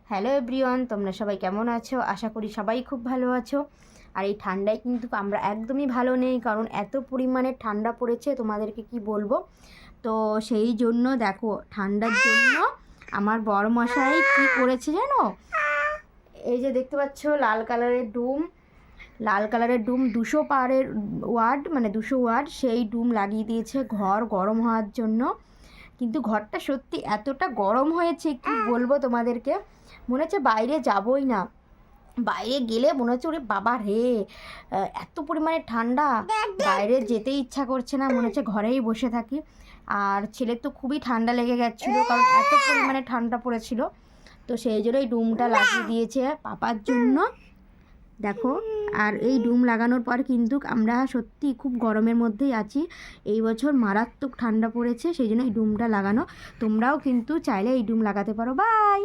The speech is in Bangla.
হ্যালো এভরিওয়ান, তোমরা সবাই কেমন আছো? আশা করি সবাই খুব ভালো আছো। আর এই ঠান্ডায় কিন্তু আমরা একদমই ভালো নেই, কারণ এত পরিমাণে ঠান্ডা পড়েছে তোমাদেরকে কি বলবো। তো সেই জন্য দেখো, ঠান্ডার জন্য আমার বড়মশাই কি করেছে জানো? এই যে দেখতে পাচ্ছ লাল কালারের ডুম 200 পারের ওয়াট, মানে 200 ওয়াট, সেই ডুম লাগিয়ে দিয়েছে ঘর গরম হওয়ার জন্য। কিন্তু ঘরটা সত্যি এতটা গরম হয়েছে কি বলবো তোমাদেরকে, মনে হচ্ছে বাইরে যাবই না। বাইরে গেলে মনে হচ্ছে ওরে বাবা রে, এত পরিমাণে ঠান্ডা, বাইরে যেতে ইচ্ছা করছে না, মনে হচ্ছে ঘরেই বসে থাকি। আর ছেলের তো খুবই ঠান্ডা লেগে গেছিলো, কারণ এত পরিমাণে ঠান্ডা পড়েছিল। তো সেই জন্য এই ডুমটা লাগিয়ে দিয়েছে পাপার জন্য, দেখো। আর এই ডুম লাগানোর পর কিন্তু আমরা সত্যি খুব গরমের মধ্যেই আছি। এই বছর মারাত্মক ঠান্ডা পড়েছে, সেই জন্য এই ডুমটা লাগানো। তোমরাও কিন্তু চাইলে এই ডুম লাগাতে পারো। বাই।